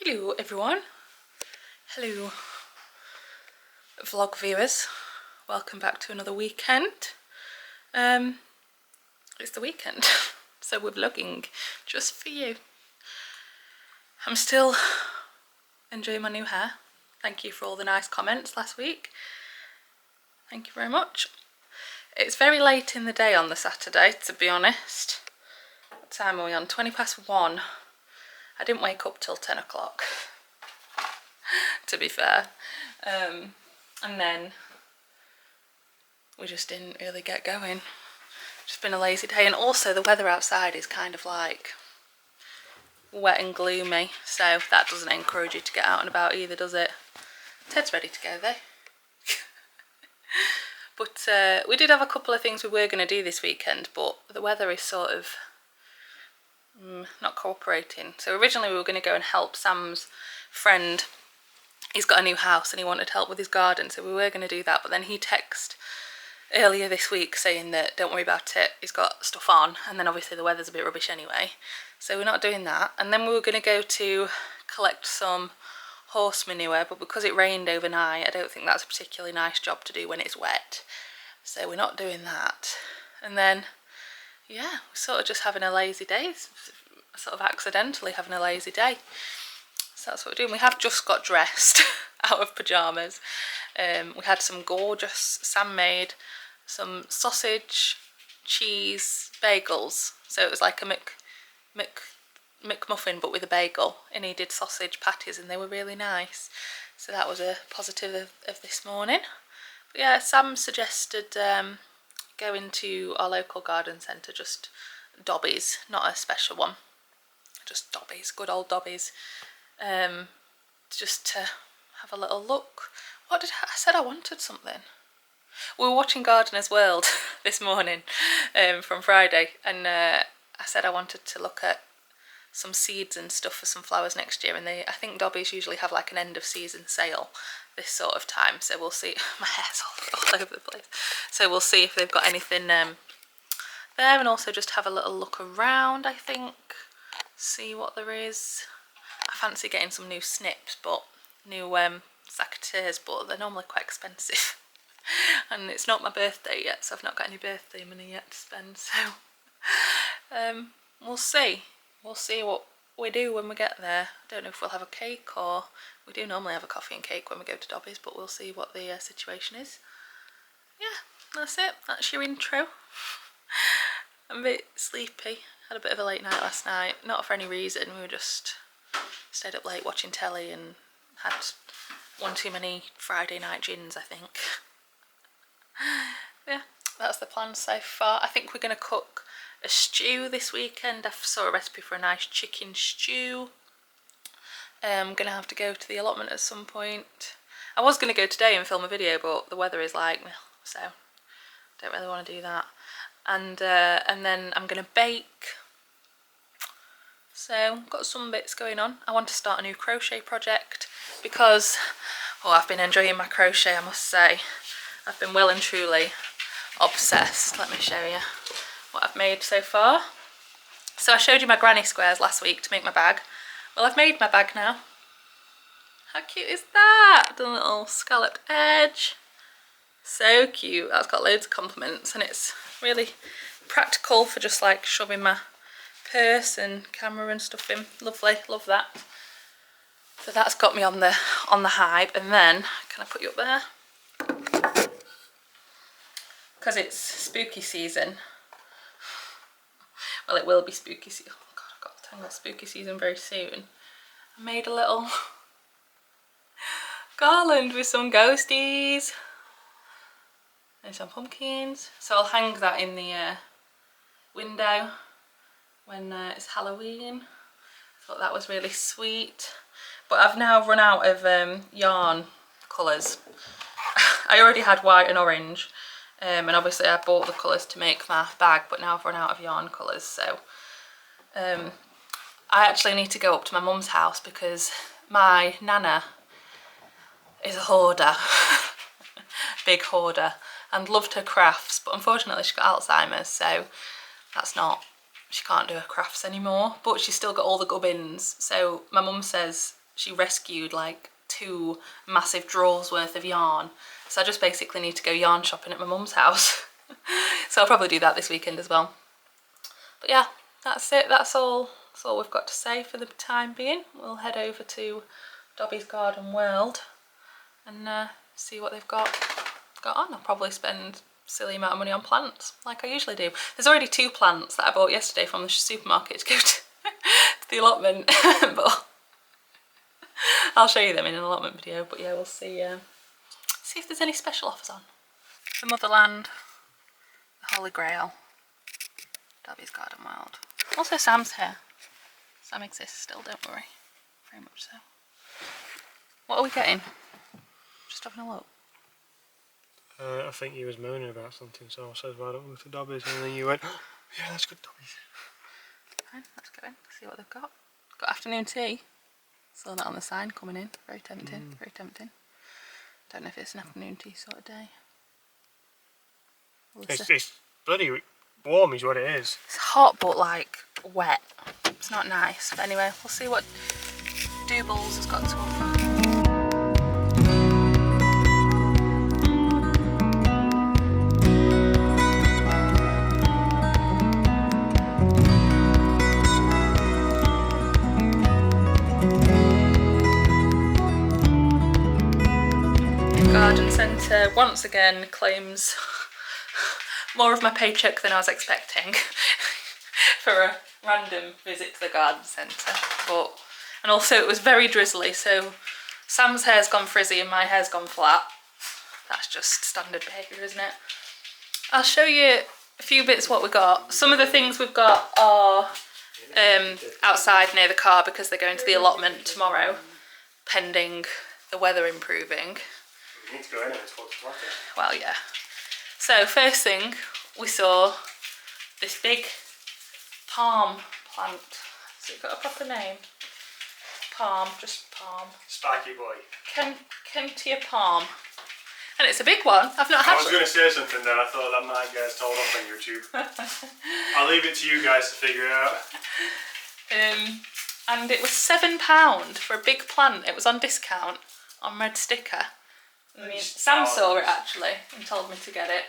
Hello everyone, hello vlog viewers, welcome back to another weekend. It's the weekend, so we're vlogging just for you. I'm still enjoying my new hair. Thank you for all the nice comments last week. Thank you very much. It's very late in the day on the Saturday, to be honest. What time are we on? 1:20. I didn't wake up till 10 o'clock, to be fair. And then we just didn't really get going. Just been a lazy day, and also the weather outside is kind of like wet and gloomy, so that doesn't encourage you to get out and about either, does it? Ted's ready to go though. But we did have a couple of things we were going to do this weekend, but the weather is sort of not cooperating. So originally we were going to go and help Sam's friend. He's got a new house and he wanted help with his garden, so we were going to do that, but then he texted earlier this week saying that don't worry about it, he's got stuff on, and then obviously the weather's a bit rubbish anyway, so we're not doing that. And then we were going to go to collect some horse manure, but because it rained overnight, I don't think that's a particularly nice job to do when it's wet, so we're not doing that. And then yeah, we're sort of just having a lazy day, sort of accidentally having a lazy day. So that's what we're doing. We have just got dressed out of pyjamas. We had some gorgeous, Sam made some sausage, cheese, bagels. So it was like a McMuffin but with a bagel, and he did sausage patties and they were really nice. So that was a positive of this morning. But yeah, Sam suggested going to our local garden centre, just Dobbies, not a special one, just Dobbies, good old Dobbies, just to have a little look. What did I said I wanted something. We were watching Gardener's World this morning from Friday, and I said I wanted to look at some seeds and stuff for some flowers next year, and I think Dobbies usually have like an end of season sale this sort of time, so we'll see. My hair's all over the place, so we'll see if they've got anything there, and also just have a little look around, I think, see what there is. I fancy getting some new snips, but new secateurs, but they're normally quite expensive and it's not my birthday yet, so I've not got any birthday money yet to spend, so we'll see what we do when we get there. I don't know if we'll have a cake, or we do normally have a coffee and cake when we go to Dobbies, but we'll see what the situation is. Yeah, that's it, that's your intro. I'm a bit sleepy, had a bit of a late night last night, not for any reason, we were just stayed up late watching telly and had one too many Friday night gins, I think. Yeah, that's the plan so far. I think we're going to cook a stew this weekend. I saw a recipe for a nice chicken stew. I'm going to have to go to the allotment at some point. I was going to go today and film a video, but the weather is like, so don't really want to do that. And then I'm going to bake. So got some bits going on. I want to start a new crochet project because, oh, I've been enjoying my crochet, I must say. I've been well and truly obsessed. Let me show you what I've made so far. So I showed you my granny squares last week to make my bag. Well, I've made my bag now. How cute is that? Done a little scalloped edge. So cute. That's got loads of compliments, and it's really practical for just like shoving my purse and camera and stuff in. Lovely, love that. So that's got me on the hype. And then can I put you up there? Because it's spooky season. Well, it will be spooky season. Oh god, I've got to tangle spooky season very soon. I made a little garland with some ghosties and some pumpkins. So I'll hang that in the window when it's Halloween. Thought that was really sweet. But I've now run out of yarn colours. I already had white and orange, and obviously I bought the colours to make my bag, but now I've run out of yarn colours, so I actually need to go up to my mum's house because my nana is a hoarder, big hoarder, and loved her crafts, but unfortunately she got Alzheimer's, so that's not, she can't do her crafts anymore, but she's still got all the gubbins. So my mum says she rescued like 2 massive drawers worth of yarn. So I just basically need to go yarn shopping at my mum's house. So I'll probably do that this weekend as well. But yeah, that's it. That's all we've got to say for the time being. We'll head over to Dobby's Garden World and see what they've got on. I'll probably spend a silly amount of money on plants like I usually do. There's already 2 plants that I bought yesterday from the supermarket to go to the allotment, but I'll show you them in an allotment video. But yeah, we'll see if there's any special offers on. The Motherland, the Holy Grail, Dobby's Garden World. Also Sam's here. Sam exists still, don't worry. Very much so. What are we getting? Just having a look. I think you was moaning about something, so I said, why don't we go to Dobby's? And then you went, oh, yeah, let's go to Dobby's. Fine, let's go in, see what they've got. Got afternoon tea. Saw that on the sign coming in. Very tempting, very tempting. Don't know if it's an afternoon tea sort of day. It's bloody warm is what it is. It's hot but like wet. It's not nice. But anyway, we'll see what Doobles has got to offer. Garden centre once again claims more of my paycheck than I was expecting for a random visit to the garden centre. And also it was very drizzly, so Sam's hair's gone frizzy and my hair's gone flat. That's just standard behaviour, isn't it? I'll show you a few bits what we got. Some of the things we've got are outside near the car because they're going to the allotment tomorrow, pending the weather improving. We need to go in and it's 4 o'clock. Well, yeah. So first thing we saw, this big palm plant. Has it got a proper name? Palm, just palm. Spiky boy. Kentia palm. And it's a big one. I've not had. I was going to say something there. I thought that might get told off on YouTube. I'll leave it to you guys to figure it out. And it was £7 for a big plant. It was on discount on red sticker. I mean, Sam saw it actually and told me to get it,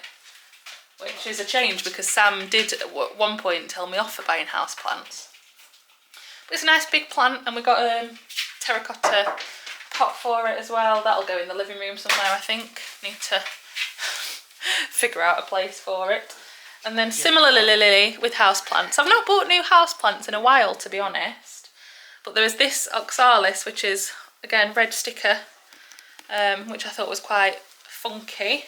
which is a change because Sam did at one point tell me off for buying house plants. But it's a nice big plant, and we got a terracotta pot for it as well. That'll go in the living room somewhere, I think. Need to figure out a place for it. And then similarly with house plants, I've not bought new house plants in a while, to be honest. But there was this oxalis, which is again red sticker. Which I thought was quite funky.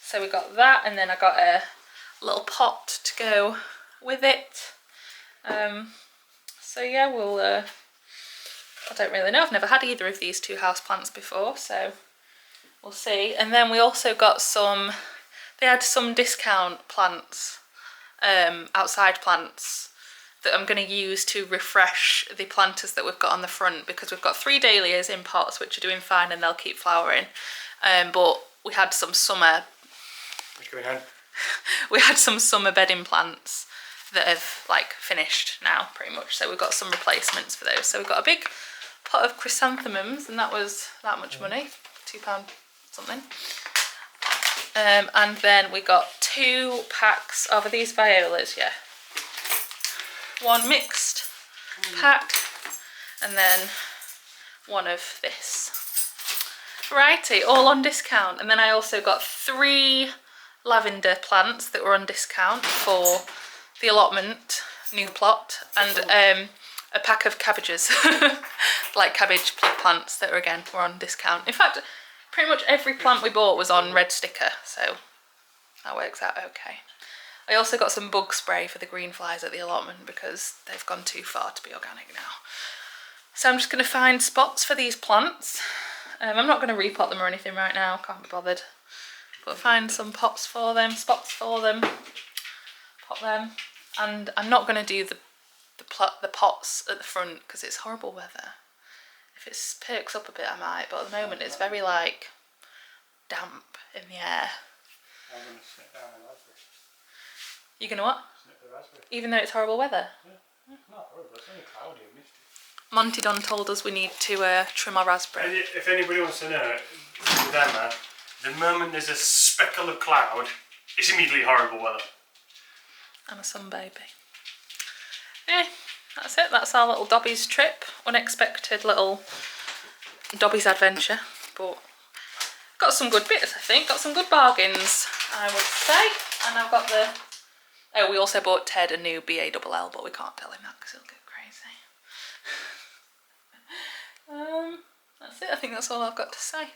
So we got that, and then I got a little pot to go with it. So yeah, we'll, I don't really know, I've never had either of these 2 houseplants before, so we'll see. And then we also got they had some discount plants, outside plants, that I'm going to use to refresh the planters that we've got on the front, because we've got 3 dahlias in pots which are doing fine and they'll keep flowering, but we had some summer bedding plants that have like finished now pretty much, so we've got some replacements for those. So we've got a big pot of chrysanthemums, and that was that much money, £2 something. And then we got 2 packs of these violas, yeah. 1 mixed pack, and then 1 of this. Righty, all on discount. And then I also got 3 lavender plants that were on discount for the allotment new plot, and a pack of cabbages, like cabbage plants that were on discount. In fact, pretty much every plant we bought was on red sticker, so that works out okay. I also got some bug spray for the green flies at the allotment because they've gone too far to be organic now. So I'm just going to find spots for these plants. I'm not going to repot them or anything right now, can't be bothered. But find some spots for them, pot them. And I'm not going to do the pots at the front because it's horrible weather. If it perks up a bit I might, but at the moment it's very like damp in the air. I'm going to sit down and raspberry. You gonna what? Snip the raspberry. Even though it's horrible weather? Yeah. Not horrible, it's only cloudy and misty. Monty Don told us we need to trim our raspberry. If anybody wants to know, with Emma, the moment there's a speckle of cloud, it's immediately horrible weather. I'm a sun baby. Yeah, that's it. That's our little Dobby's trip. Unexpected little Dobby's adventure. But got some good bits, I think. Got some good bargains, I would say. And I've got the... Oh, we also bought Ted a new BALL, but we can't tell him that because he'll get crazy. That's it. I think that's all I've got to say.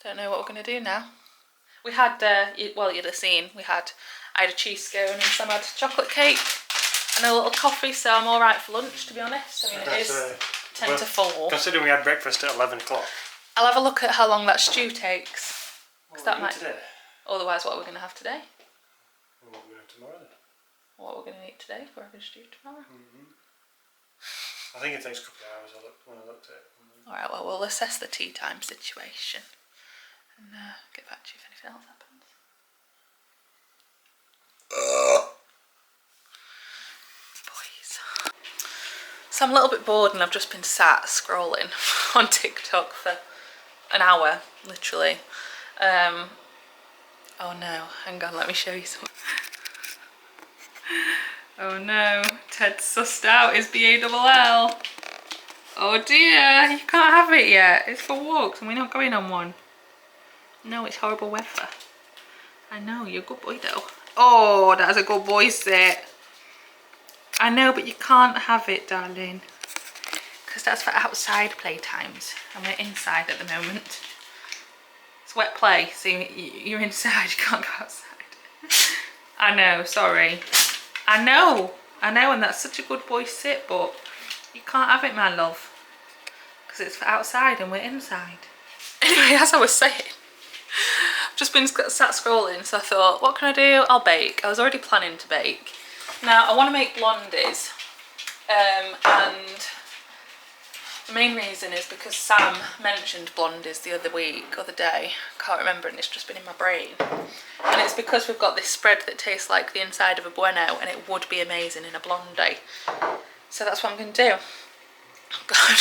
Don't know what we're going to do now. We had, well, you'd have seen, I had a cheese scone and Sam had chocolate cake and a little coffee, so I'm alright for lunch, to be honest. I mean, it is 10 to 4. Considering we had breakfast at 11 o'clock. I'll have a look at how long that stew takes. What that are we might. today? Otherwise, what are we going to have today? What are we going to have tomorrow then? What we're going to eat today for our stew tomorrow? I think it takes a couple of hours when I looked at it. Alright, well, we'll assess the tea time situation and get back to you if anything else happens. Boys. So I'm a little bit bored and I've just been sat scrolling on TikTok for an hour, literally. Oh no, hang on, let me show you something. Oh no, Ted's sussed out his BALL. Oh dear, you can't have it yet. It's for walks and we're not going on one. No, it's horrible weather. I know, you're a good boy though. Oh, that's a good boy sit. I know, but you can't have it, darling. Because that's for outside playtimes and we're inside at the moment. It's wet play, so you're inside, you can't go outside. I know, sorry. I know, and that's such a good boy sit, but you can't have it, my love. Because it's for outside and we're inside. Anyway, as I was saying, I've just been sat scrolling, so I thought, what can I do? I'll bake. I was already planning to bake. Now, I want to make blondies. And the main reason is because Sam mentioned blondies the other day. Can't remember, and it's just been in my brain. And it's because we've got this spread that tastes like the inside of a bueno, and it would be amazing in a blondie. So that's what I'm going to do. Oh God,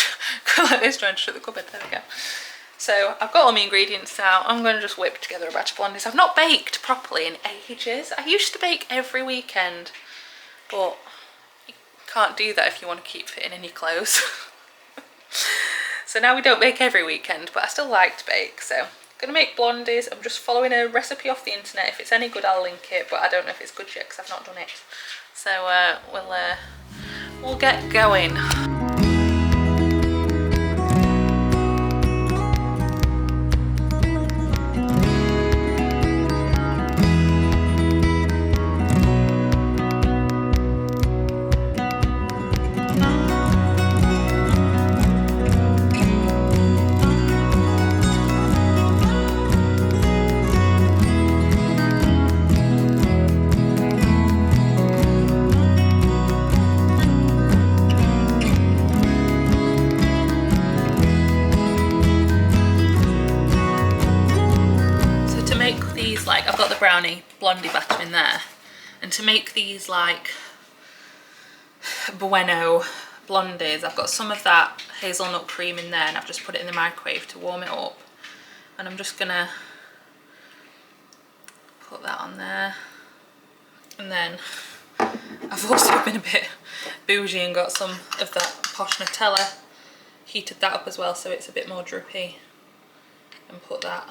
go like this, trying to shut the cupboard. There we go. So I've got all my ingredients now. I'm going to just whip together a batch of blondies. I've not baked properly in ages. I used to bake every weekend, but you can't do that if you want to keep fitting in your clothes. So now we don't bake every weekend, but I still like to bake. So I'm going to make blondies. I'm just following a recipe off the internet. If it's any good, I'll link it, but I don't know if it's good yet because I've not done it. So we'll get going. Like, I've got the brownie blondie batter in there, and to make these like bueno blondies, I've got some of that hazelnut cream in there, and I've just put it in the microwave to warm it up, and I'm just gonna put that on there. And then I've also been a bit bougie and got some of that posh Nutella, heated that up as well so it's a bit more drippy, and put that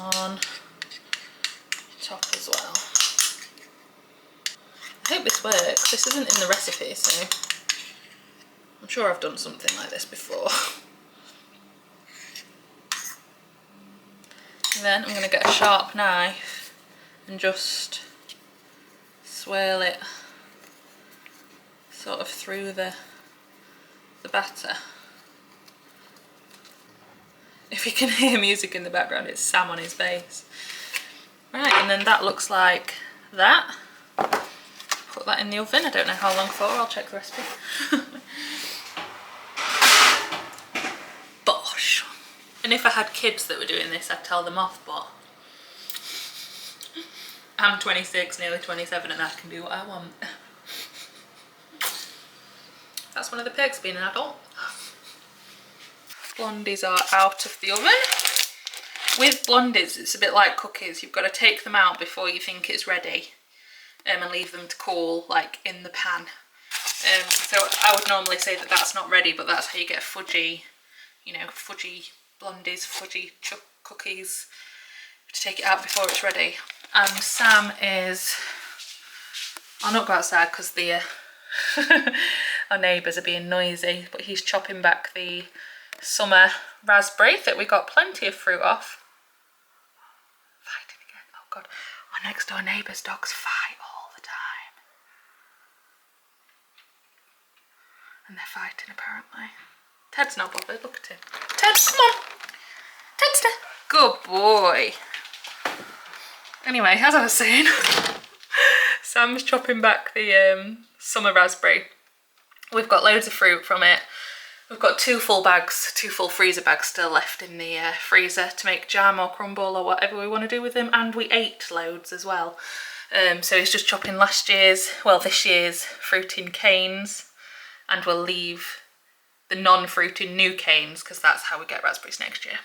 on top as well. I hope this works. This isn't in the recipe, so I'm sure I've done something like this before. And then I'm going to get a sharp knife and just swirl it sort of through the batter. If you can hear music in the background, it's Sam on his bass. Right, and then that looks like that. Put that in the oven. I don't know how long for. I'll check the recipe. Bosh. And if I had kids that were doing this, I'd tell them off, but I'm 26, nearly 27, and I can do what I want. That's one of the perks of being an adult. Blondies are out of the oven. With blondies, it's a bit like cookies. You've got to take them out before you think it's ready, and leave them to cool, like in the pan. So I would normally say that that's not ready, but that's how you get fudgy, you know, fudgy blondies, fudgy cookies. To take it out before it's ready. And Sam is, I'll not go outside because the our neighbours are being noisy, but he's chopping back the summer raspberry that we got plenty of fruit off. Fighting again. Oh God, our next door neighbours' dogs fight all the time. And they're fighting apparently. Ted's not bothered, look at him. Ted, come on. Tedster. Good boy. Anyway, as I was saying, Sam's chopping back the summer raspberry. We've got loads of fruit from it. We've got 2 full bags, 2 full freezer bags still left in the freezer to make jam or crumble or whatever we want to do with them. And we ate loads as well. So he's just chopping this year's fruit in canes, and we'll leave the non-fruit in new canes because that's how we get raspberries next year.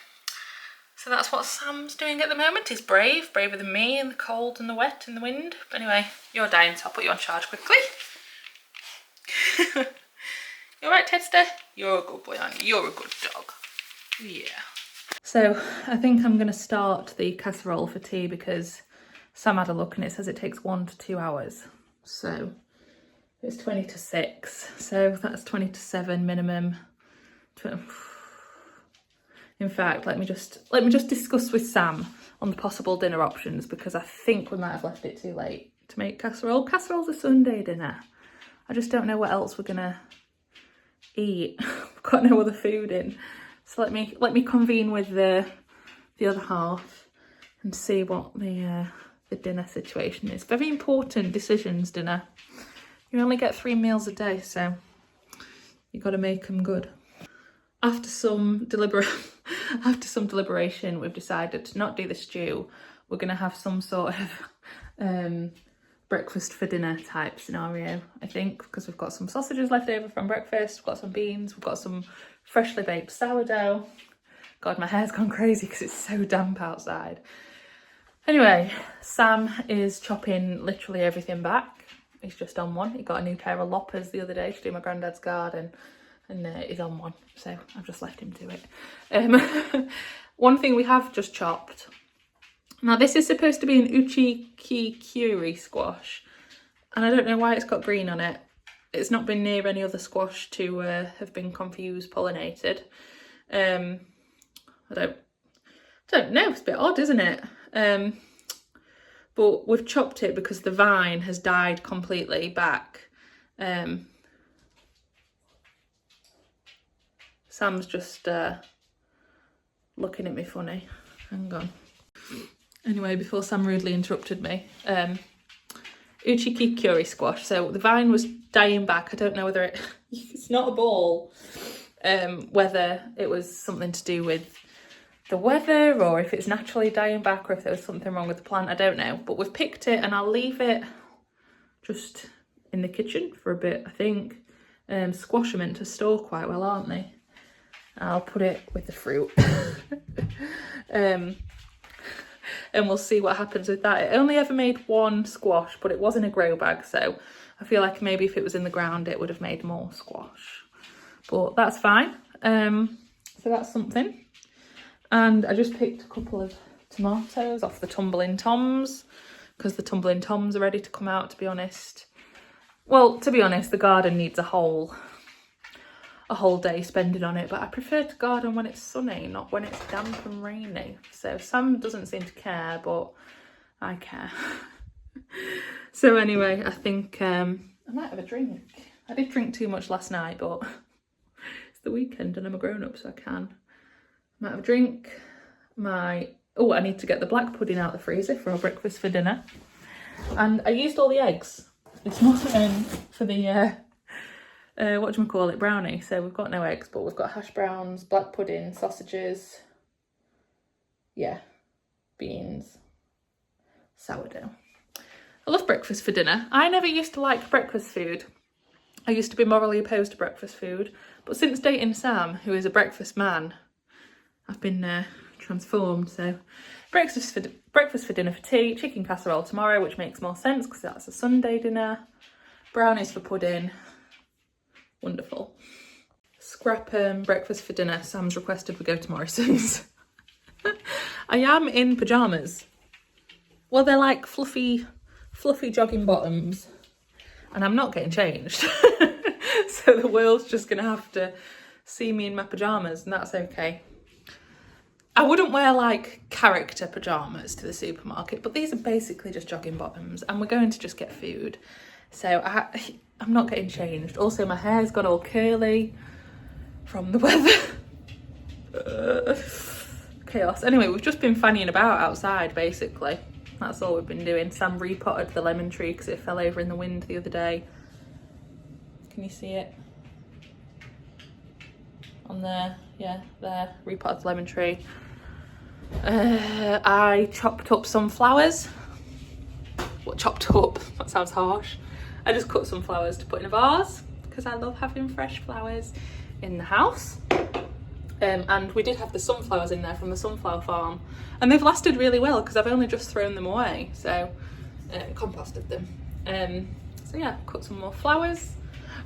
So that's what Sam's doing at the moment. He's brave, braver than me in the cold and the wet and the wind. But anyway, you're dying, so I'll put you on charge quickly. You alright, Tedster? You're a good boy, aren't you? You're a good dog. Yeah. So I think I'm going to start the casserole for tea because Sam had a look and it says it takes 1 to 2 hours. So it's 20 to 6. So that's 20 to 7 minimum. In fact, let me just discuss with Sam on the possible dinner options because I think we might have left it too late to make casserole. Casserole's a Sunday dinner. I just don't know what else we're gonna eat. We've got no other food in. So let me convene with the other half and see what the dinner situation is. Very important decisions, dinner. You only get 3 meals a day, so you've got to make them good. After some deliberation, we've decided to not do the stew. We're going to have some sort of breakfast for dinner type scenario, I think, because we've got some sausages left over from breakfast, we've got some beans, we've got some freshly baked sourdough. God, my hair's gone crazy because it's so damp outside. Anyway, Sam is chopping literally everything back. He's just on one. He got a new pair of loppers the other day to do my granddad's garden. And he's on one, so I've just left him to it. One thing we have just chopped. Now this is supposed to be an uchi-ki-kuri squash, and I don't know why it's got green on it. It's not been near any other squash to have been confused pollinated. I don't know, it's a bit odd, isn't it? But we've chopped it because the vine has died completely back. Sam's just looking at me funny. Hang on. Anyway, before Sam rudely interrupted me, uchi-ki-kuri squash. So the vine was dying back. I don't know whether it's not a ball, whether it was something to do with the weather or if it's naturally dying back or if there was something wrong with the plant. I don't know. But we've picked it and I'll leave it just in the kitchen for a bit, I think. Squash are meant to store quite well, aren't they? I'll put it with the fruit. And we'll see what happens with that. It only ever made 1 squash, but it was in a grow bag, so I feel like maybe if it was in the ground it would have made more squash. But that's fine. So that's something. And I just picked a couple of tomatoes off the Tumbling Toms because the Tumbling Toms are ready to come out, to be honest. Well, to be honest, the garden needs a whole day spending on it, but I prefer to garden when it's sunny, not when it's damp and rainy. So Sam doesn't seem to care, but I care. So anyway, I think I might have a drink. I did drink too much last night, but it's the weekend and I'm a grown-up, so I can. Might have a drink. I need to get the black pudding out of the freezer for our breakfast for dinner. And I used all the eggs. It's not for the brownie. So we've got no eggs, but we've got hash browns, black pudding, sausages, beans, sourdough. I love breakfast for dinner. I never used to like breakfast food I used to be morally opposed to breakfast food, but since dating Sam, who is a breakfast man, I've been transformed. So breakfast for dinner for tea, chicken casserole tomorrow, which makes more sense because that's a Sunday dinner. Brownies for pudding. Wonderful. Scrap breakfast for dinner. Sam's requested we go to Morrison's. I am in pyjamas. Well, they're like fluffy jogging bottoms, and I'm not getting changed. So the world's just gonna have to see me in my pyjamas, and that's okay. I wouldn't wear like character pyjamas to the supermarket, but these are basically just jogging bottoms, and we're going to just get food. So I'm not getting changed. Also, my hair's got all curly from the weather. Chaos. Anyway, we've just been fannying about outside, basically. That's all we've been doing. Sam repotted the lemon tree because it fell over in the wind the other day. Can you see it? On there, yeah, there. Repotted the lemon tree. I chopped up some flowers. What, chopped up? That sounds harsh. I just cut some flowers to put in a vase because I love having fresh flowers in the house. And we did have the sunflowers in there from the sunflower farm, and they've lasted really well because I've only just thrown them away, so composted them. So yeah, cut some more flowers.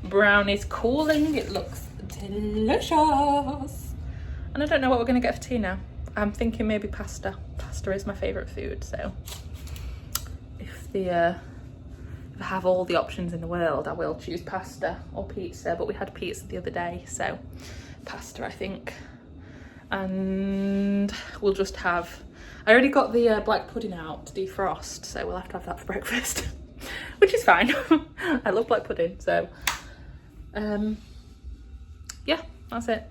Brownie's cooling, it looks delicious. And I don't know what we're going to get for tea now. I'm thinking maybe pasta. Pasta is my favourite food, so if I have all the options in the world, I will choose pasta or pizza, but we had pizza the other day, so pasta, I think. And we'll just have, I already got the black pudding out to defrost, so we'll have to have that for breakfast, which is fine. I love black pudding, so yeah, that's it.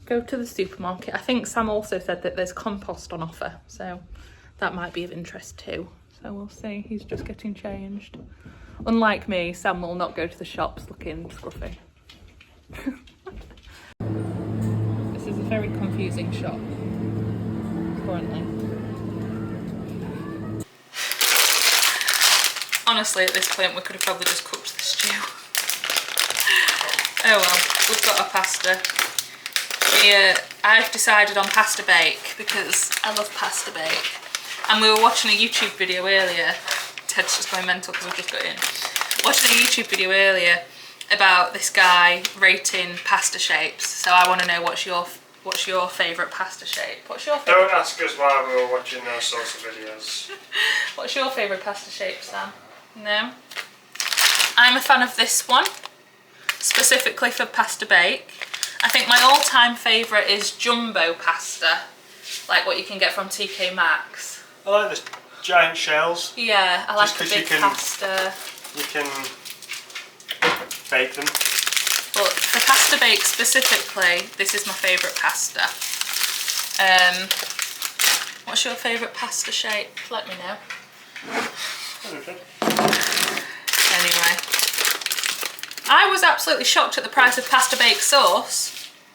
Go to the supermarket. I think Sam also said that there's compost on offer, so that might be of interest too. So we'll see. He's just getting changed. Unlike me, Sam will not go to the shops looking scruffy. This is a very confusing shop currently. Honestly, at this point we could have probably just cooked the stew. Oh well, we've got our pasta. I've decided on pasta bake because I love pasta bake. And we were watching a YouTube video earlier. Ted's just going mental because we've just got in. Watching a YouTube video earlier about this guy rating pasta shapes. So I want to know what's your favourite pasta shape? What's your favourite? Don't ask us why we were watching those sorts of videos. What's your favourite pasta shape, Sam? No? I'm a fan of this one, specifically for pasta bake. I think my all-time favourite is jumbo pasta, like what you can get from TK Maxx. I like the giant shells. Yeah, I like the big pasta. You can bake them. But for pasta bake specifically, this is my favourite pasta. What's your favourite pasta shape? Let me know. Okay. Anyway, I was absolutely shocked at the price of pasta bake sauce.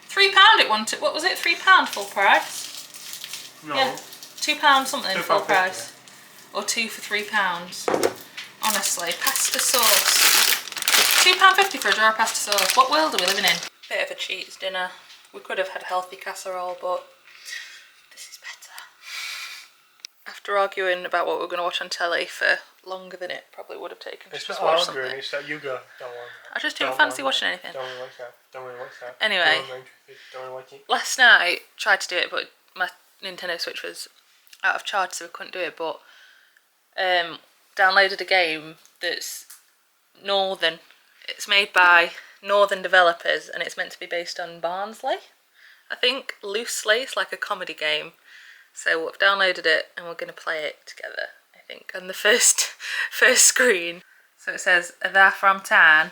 £3 it wanted. What was it? £3 full price? No. Yeah, £2 something full price. £2.50. Or two for £3. Honestly, pasta sauce. £2.50 for a jar of pasta sauce. What world are we living in? Bit of a cheats dinner. We could have had healthy casserole, but this is better. After arguing about what we were going to watch on telly for longer than it probably would have taken. It's just not watch arguing, something. it's that you go. Don't want that. I just didn't fancy watching anything. Don't really watch that. Don't really watch that. Anyway. Don't really watch it. Last night, tried to do it, but my Nintendo Switch was out of charge, so we couldn't do it, but downloaded a game that's Northern. It's made by Northern developers, and it's meant to be based on Barnsley, I think, loosely. It's like a comedy game. So we've downloaded it, and we're going to play it together, I think. And the first screen, so it says, "They're from town.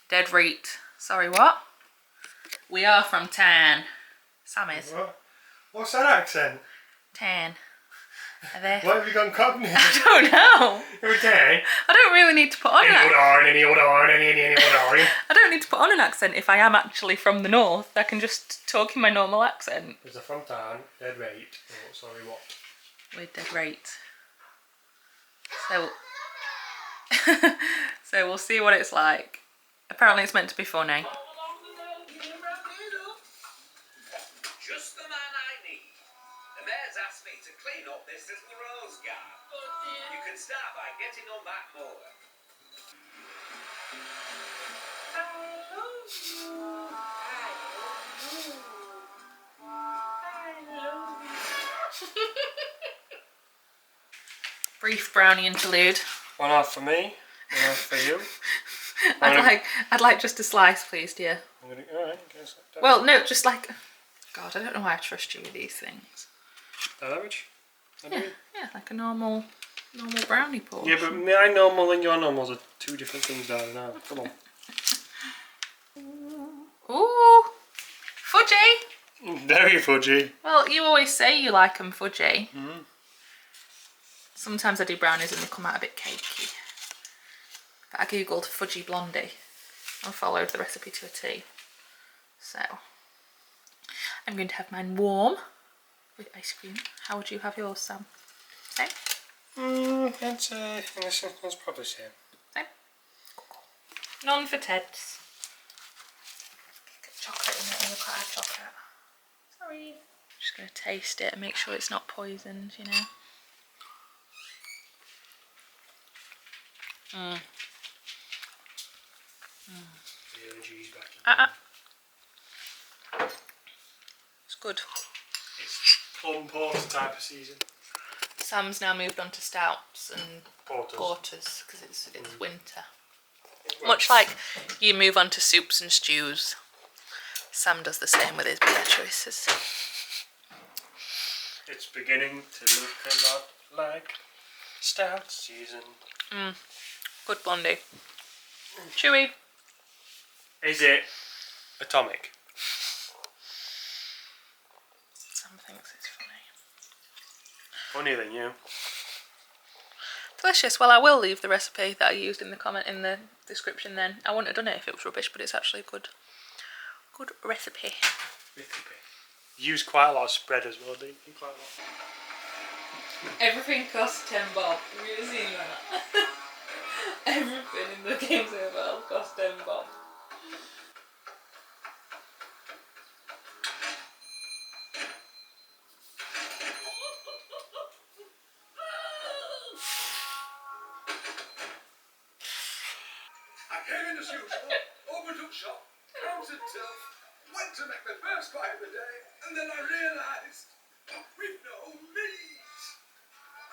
Dead right." Sorry, what? We are from town. Sam is. What? What's that accent? Tan. Are they? What have you gone cognate? I don't know. Every day. I don't really need to put on an accent. I I don't need to put on an accent if I am actually from the north. I can just talk in my normal accent. There's a from town, dead rate. Oh, sorry, what? We're dead right. So, so we'll see what it's like. Apparently it's meant to be funny. Just the man I need. The mayor's asked me to clean up this little rose garden. You can start by getting on that mower. Brief brownie interlude. 1/2 for me, 1/2 for you. I'd like just a slice, please, dear. Alright, guess. Well, no, just like... God, I don't know why I trust you with these things. That average? Yeah, like a normal brownie portion. Yeah, but my normal and your normals are 2 different things, darling. Now, come on. Ooh, fudgy. Very fudgy. Well, you always say you like them fudgy. Mm. Sometimes I do brownies and they come out a bit cakey. But I googled fudgy blondie and followed the recipe to a T. So I'm going to have mine warm with ice cream. How would you have yours, Sam? Same? That's probably the same. Same? Cool. None for Ted's. Get chocolate in it and you've got to add chocolate. Sorry. Just going to taste it and make sure it's not poisoned, you know. It's good. It's plum porter type of season. Sam's now moved on to stouts and Porters. porters because it's winter. Much like you move on to soups and stews, Sam does the same with his beer choices. It's beginning to look a lot like stout season. Good blondie. Chewy. Is it atomic? Sam thinks it's funny. Funnier than you. Delicious. Well, I will leave the recipe that I used in the description then. I wouldn't have done it if it was rubbish, but it's actually a good recipe. You use quite a lot of spread as well, do you? Quite a lot. Everything costs £10. Have you ever seen that? Everything in the games world costs £10. I came in as usual, opened up shop, counted till, went to make my first pie of the day, and then I realised we've no meat.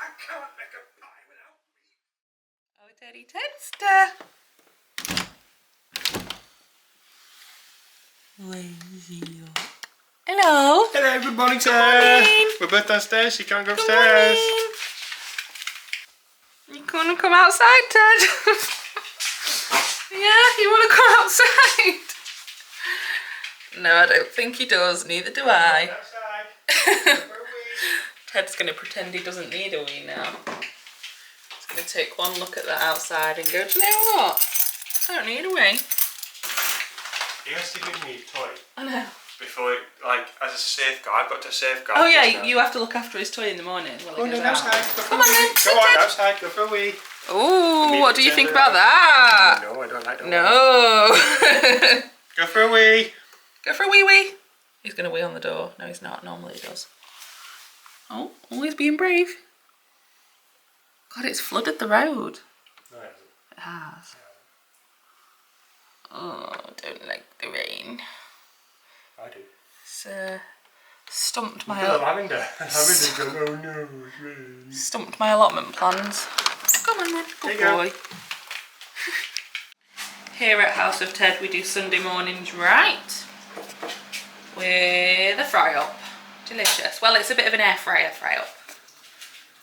I can't make a pie without meat. Oh, Daddy Tedster. Hello. Hello, good morning, sir. morning. We're both downstairs, you can't go Good upstairs. morning. You want to come outside, Ted? Yeah, you want to come outside? No, I don't think he does. Neither do I. Outside. Ted's going to pretend he doesn't need a wee now. He's going to take one look at that outside and go, do you know what? I don't need a wee. He has to give me a toy I know. before, as a safeguard. I've got to safeguard. Oh this yeah, now. you have to look after his toy in the morning. While he goes out. outside. Come on then, Go on, outside, go for a wee. Ooh, what do you think pretend about that? No, I don't like that. No. Go for a wee. Go for a wee wee. He's going to wee on the door. No, he's not. Normally he does. Oh, always being brave. God, it's flooded the road. No, it It has. Oh, don't like the rain. I do. It's stumped my Lavender. Lavender's going, oh no, it's raining. stumped my allotment plans. Come on then, good boy. Here at House of Ted we do Sunday mornings right with a fry up. Delicious. Well, it's a bit of an air fryer fry up.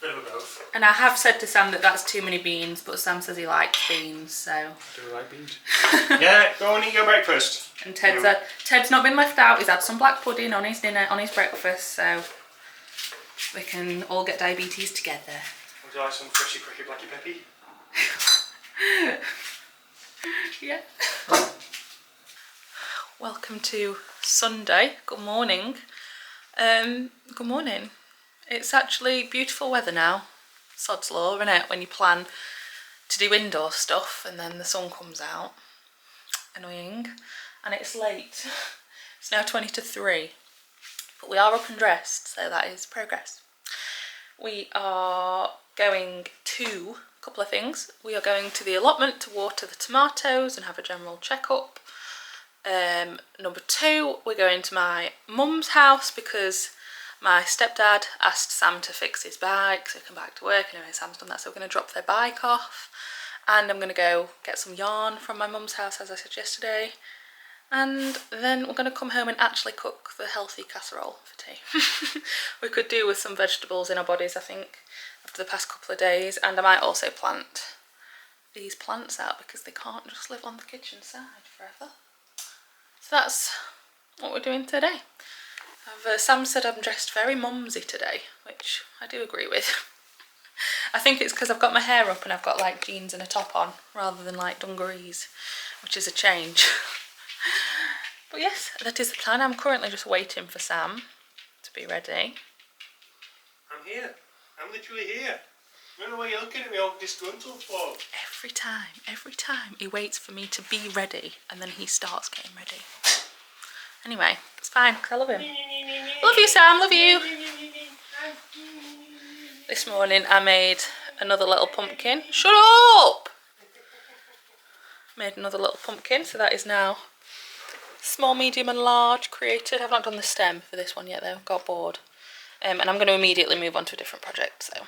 Bit of a both. And I have said to Sam that that's too many beans, but Sam says he likes beans, so. I do like beans. Yeah, go and eat your breakfast. And Ted's not been left out. He's had some black pudding on his dinner, on his breakfast, so we can all get diabetes together. Would you like some freshy, cricky, blacky peppy? Yeah. Welcome to Sunday. Good morning. Good morning. It's actually beautiful weather now. Sod's law, isn't it? When you plan to do indoor stuff and then the sun comes out. annoying. And it's late. It's now 20 to 3. But we are up and dressed, so that is progress. We are going to a couple of things. We are going to the allotment to water the tomatoes and have a general checkup. Number 2, we're going to my mum's house because my stepdad asked Sam to fix his bike so he can back to work. Anyway, Sam's done that, so we're going to drop their bike off. And I'm going to go get some yarn from my mum's house, as I said yesterday. And then we're going to come home and actually cook the healthy casserole for tea. We could do with some vegetables in our bodies, I think, after the past couple of days. And I might also plant these plants out because they can't just live on the kitchen side forever. So that's what we're doing today. Sam said I'm dressed very mumsy today, which I do agree with. I think it's because I've got my hair up and I've got like jeans and a top on rather than like dungarees, which is a change. But yes, that is the plan. I'm currently just waiting for Sam to be ready. I'm here. I'm literally here. I don't know why you're looking at me all disgruntled for. Every time he waits for me to be ready and then he starts getting ready. Anyway, it's fine because I love him. Love you, Sam, love you. This morning I made another little pumpkin. Shut up! Made another little pumpkin, so that is now small, medium and large created. I've not done the stem for this one yet though, got bored. And I'm going to immediately move on to a different project, so.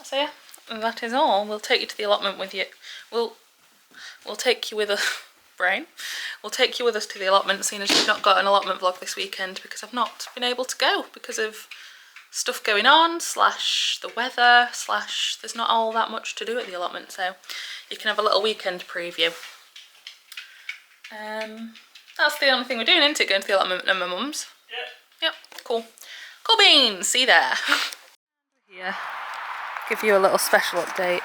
So yeah, that is all. We'll take you to the allotment with you. We'll take you with a brain. We'll take you with us to the allotment, seeing as you've not got an allotment vlog this weekend because I've not been able to go because of stuff going on, / the weather, / there's not all that much to do at the allotment, so you can have a little weekend preview. That's the only thing we're doing, isn't it? Going to the allotment and my mum's. Yep, cool. Cool beans, see you there. Here, give you a little special update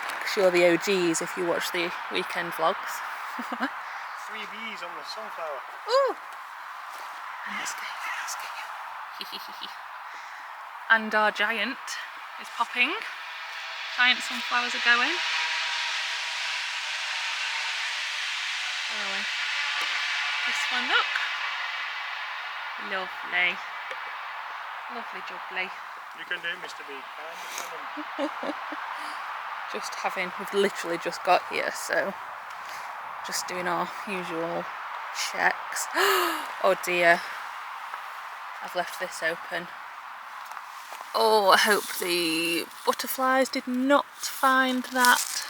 because you're the OGs if you watch the weekend vlogs. 3 bees on the sunflower. Ooh! And let's go. And our giant is popping. Giant sunflowers are going. Oh, this one, look. Lovely. Lovely jubbly. You can do, Mr. Bee. We've literally just got here, so just doing our usual checks. Oh dear, I've left this open. Oh, I hope the butterflies did not find that.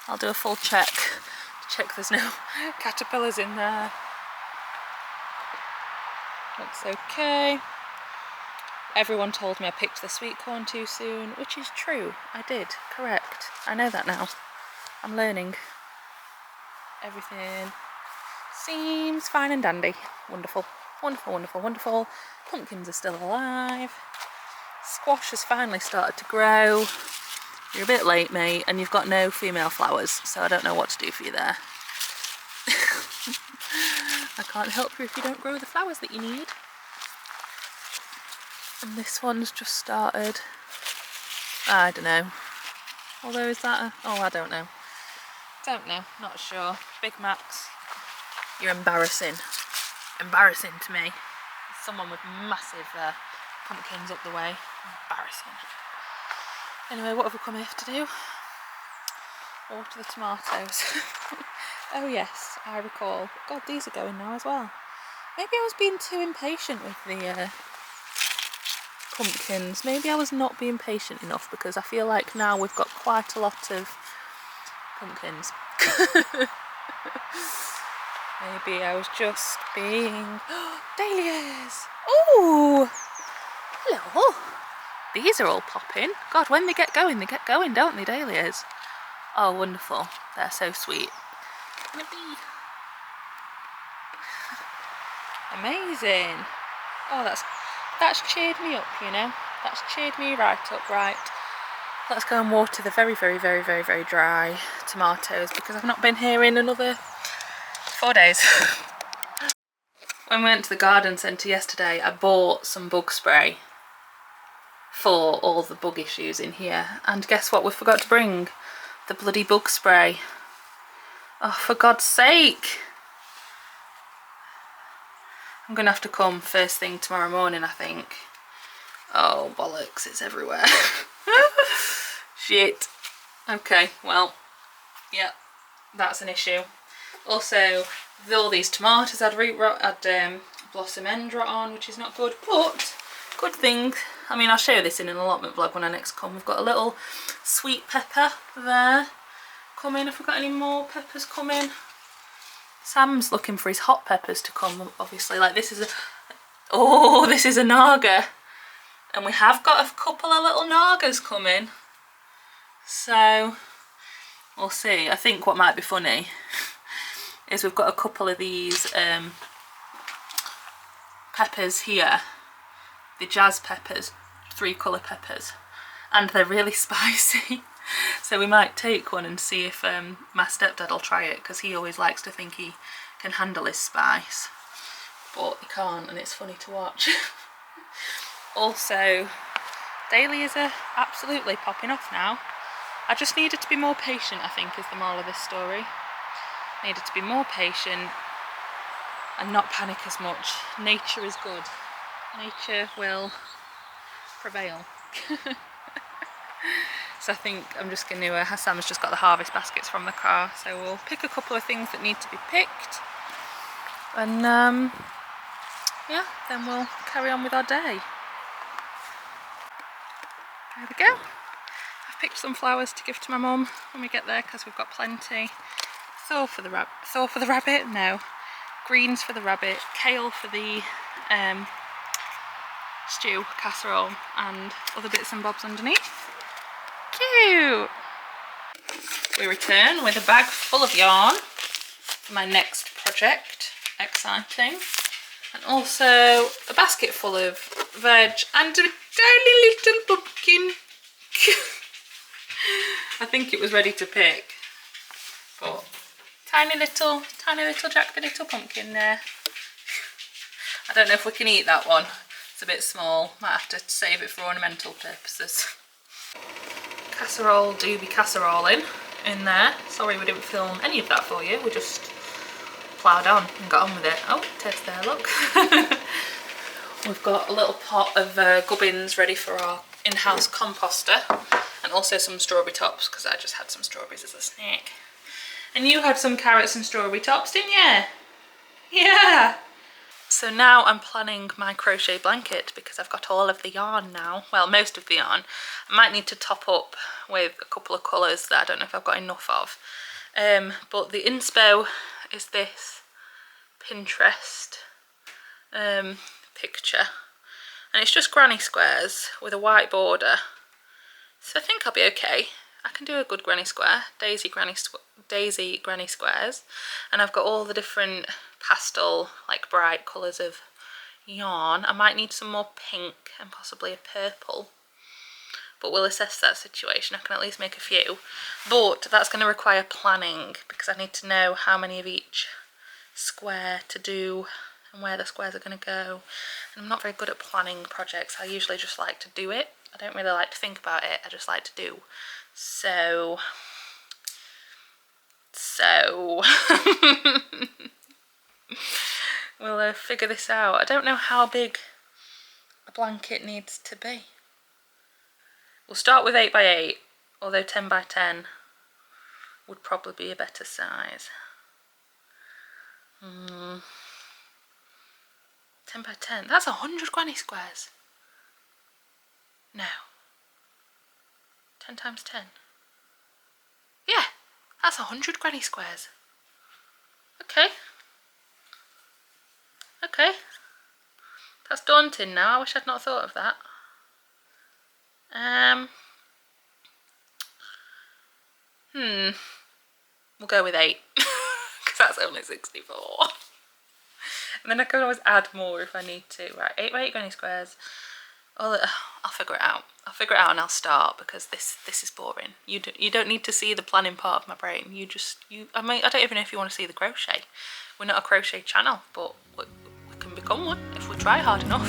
I'll do a full check to check there's no caterpillars in there. Looks okay. Everyone told me I picked the sweet corn too soon, which is true. I did, correct. I know that now. I'm learning. Everything seems fine and dandy. Wonderful, wonderful, wonderful, wonderful. Pumpkins are still alive. Squash has finally started to grow. You're a bit late, mate, and you've got no female flowers, so I don't know what to do for you there. I can't help you if you don't grow the flowers that you need. And this one's just started. I don't know. Although is that a... oh, I don't know. Don't know, not sure. Big Max, you're embarrassing. Embarrassing to me. Someone with massive pumpkins up the way. Embarrassing. Anyway, what have we come here to do? Water the tomatoes. Oh yes, I recall. God, these are going now as well. Maybe I was being too impatient with the pumpkins. Maybe I was not being patient enough because I feel like now we've got quite a lot of pumpkins. Maybe I was just being... dahlias! Ooh! Hello! These are all popping. God, when they get going, don't they, dahlias? Oh, wonderful. They're so sweet. Amazing. Oh, that's cheered me up, you know. That's cheered me right up, right. Let's go and water the very, very, very, very, very dry tomatoes because I've not been here in another 4 days. When we went to the garden centre yesterday, I bought some bug spray for all the bug issues in here. And guess what we forgot to bring? the bloody bug spray. Oh, for God's sake. I'm going to have to come first thing tomorrow morning, I think. Oh, bollocks, it's everywhere. Shit. Okay, well, yeah, that's an issue. Also, with all these tomatoes had root rot, had blossom end rot on, which is not good, but good thing. I mean, I'll show you this in an allotment vlog when I next come. We've got a little sweet pepper there coming. Have we got any more peppers coming? Sam's looking for his hot peppers to come, obviously. Like, this is a... Oh, this is a naga. And we have got a couple of little nagas coming. So, we'll see. I think what might be funny is we've got a couple of these peppers here. The jazz peppers, 3-colour peppers. And they're really spicy. So we might take one and see if my stepdad will try it, because he always likes to think he can handle his spice. But he can't, and it's funny to watch. Also, dahlias are absolutely popping off now. I just needed to be more patient, I think, is the moral of this story. Needed to be more patient and not panic as much. Nature is good. Nature will prevail. So I think I'm just going to, Sam's just got the harvest baskets from the car, so we'll pick a couple of things that need to be picked. And yeah, then we'll carry on with our day. There we go. I've picked some flowers to give to my mum when we get there, because we've got plenty. Thaw for the rabbit? No. Greens for the rabbit, kale for the stew, casserole, and other bits and bobs underneath. Cute! We return with a bag full of yarn for my next project. Exciting. And also a basket full of veg and a tiny little pumpkin. I think it was ready to pick, but tiny little Jack the Little pumpkin there. I don't know if we can eat that one. It's a bit small. Might have to save it for ornamental purposes. Casserole do be casseroling in there. Sorry we didn't film any of that for you. We just ploughed on and got on with it. Oh, Ted's there, look. We've got a little pot of gubbins ready for our in-house composter, and also some strawberry tops, because I just had some strawberries as a snack. And you had some carrots and strawberry tops, didn't you? Yeah! So now I'm planning my crochet blanket, because I've got all of the yarn now. Well, most of the yarn. I might need to top up with a couple of colours that I don't know if I've got enough of. But the inspo is this Pinterest picture. And it's just granny squares with a white border. So I think I'll be okay. I can do a good granny square, daisy granny squares. And I've got all the different pastel, like bright colours of yarn. I might need some more pink and possibly a purple, but we'll assess that situation. I can at least make a few, but that's going to require planning, because I need to know how many of each square to do and where the squares are going to go. And I'm not very good at planning projects. I usually just like to do it. I don't really like to think about it, I just like to do. So we'll figure this out. I don't know how big a blanket needs to be. We'll start with 8x8, although 10x10 would probably be a better size. 10x10, that's 100 granny squares. No. 10 times 10. Yeah, that's 100 granny squares. Okay. Okay. That's daunting now. I wish I'd not thought of that. We'll go with 8. Because that's only 64. And then I can always add more if I need to. Right, 8x8 granny squares. I'll figure it out. I'll figure it out and I'll start, because this is boring. You don't need to see the planning part of my brain. I mean, I don't even know if you want to see the crochet. We're not a crochet channel, but we can become one if we try hard enough.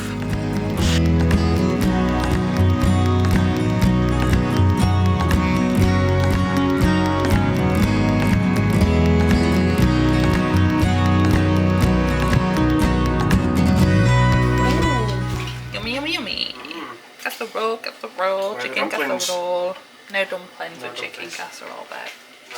Where are the chicken dumplings? casserole. No dumplings No with chicken dumplings. casserole, babe. No.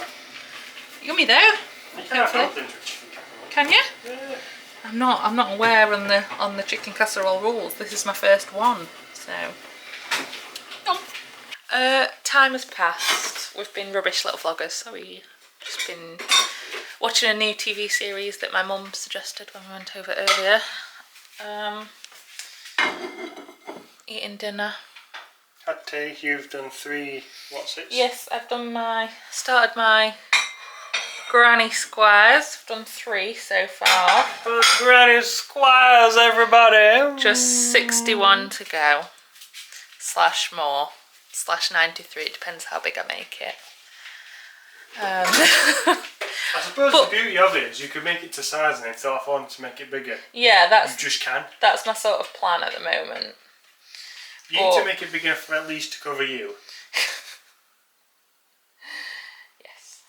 Yummy though. You can have Hopefully. dumplings with chicken casserole. Can you? Yeah. I'm not aware on the chicken casserole rules. This is my first one, so. Time has passed. We've been rubbish little vloggers, so we've just been watching a new TV series that my mum suggested when we went over earlier. Eating dinner. Had tea. You've done 3 what's it? Yes, I've started my granny squares. I've done 3 so far. The Granny Squires, everybody. Just 61 to go. / more. / 93. It depends how big I make it. I suppose the beauty of it is you could make it to size and then thought if I wanted to make it bigger. Yeah, You just can. that's my sort of plan at the moment. You need to make it big enough for at least to cover you. Yes.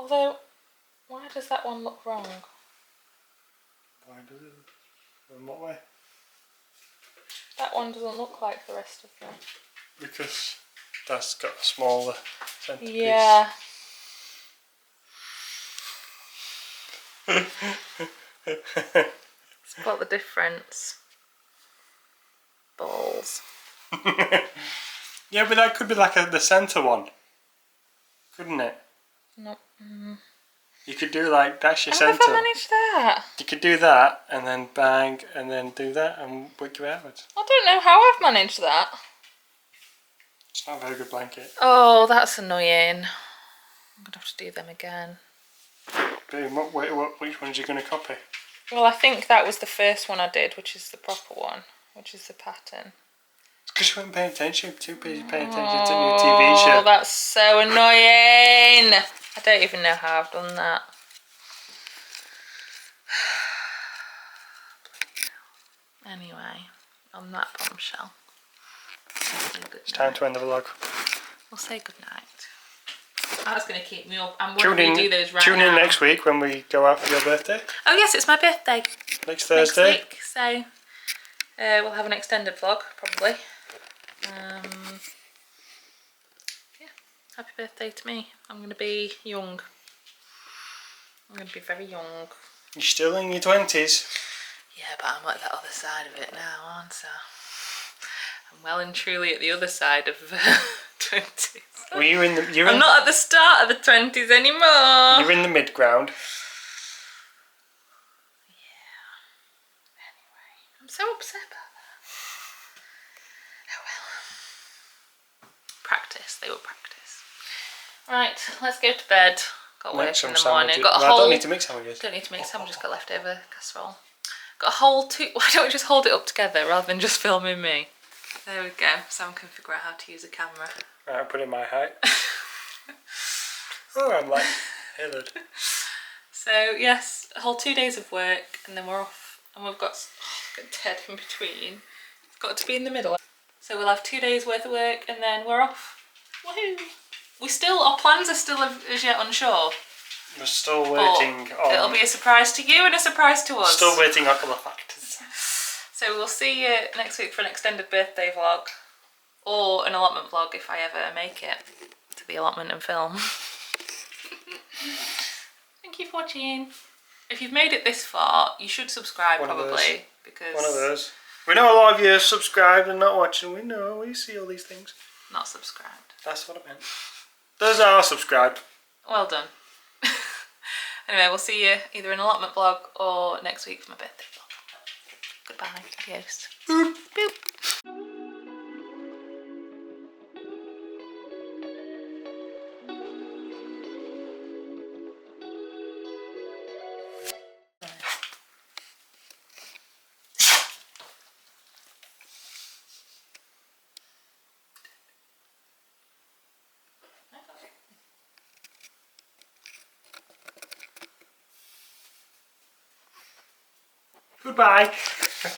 Although, why does that one look wrong? Why does it? In what way? That one doesn't look like the rest of them. Because that's got a smaller centrepiece. Yeah. Spot the difference. Balls. Yeah, but that could be like the centre one. Couldn't it? No. You could do like, that's your How have centre. I managed that? You could do that and then bang and then do that and work your way outwards. I don't know how I've managed that. It's not a very good blanket. Oh, that's annoying. I'm going to have to do them again. Boom, which ones are you going to copy? Well, I think that was the first one I did, which is the proper one, which is the pattern. It's because you weren't paying attention. Too busy paying attention to new TV show. Oh, that's so annoying. I don't even know how I've done that. Anyway, on that bombshell, It's time to end the vlog. we'll say goodnight. That's going to keep me up. I'm Tune going in, to do those right tune in now. next week when we go out for your birthday. Oh yes, it's my birthday Next Thursday. next week, so we'll have an extended vlog probably. Yeah, happy birthday to me. I'm going to be young. I'm going to be very young. You're still in your 20s. Yeah, but I'm at the other side of it now, aren't I? I'm well and truly at the other side of 20s. Well, I'm not at the start of the 20s anymore. You're in the mid ground. Anyway, I'm so upset about that. Oh well. Practice, they will practice. Right, let's go to bed. Got work in the morning. Got a I whole... don't need to mix sandwiches. Don't need to make sandwiches, got leftover casserole. Got a whole 2... Why don't we just hold it up together rather than just filming me? There we go. Sam can figure out how to use a camera. Right, I'll put in my height. Oh, I'm like Hillard. So yes, a whole 2 days of work and then we're off. And we've got Ted in between. It's got to be in the middle. So we'll have 2 days worth of work and then we're off. Woohoo! Our plans are still as yet unsure. We're still waiting on... It'll be a surprise to you and a surprise to us. Still waiting on other factors. So we'll see you next week for an extended birthday vlog. Or an allotment vlog if I ever make it to the allotment and film. Thank you for watching. If you've made it this far, you should subscribe probably. Because one of those. We know a lot of you are subscribed and not watching. We know, we see all these things. Not subscribed. That's what I meant. Those are subscribed. Well done. Anyway, we'll see you either in an allotment vlog or next week for my birthday vlog. Goodbye. Adios. Boop. Boop. Goodbye.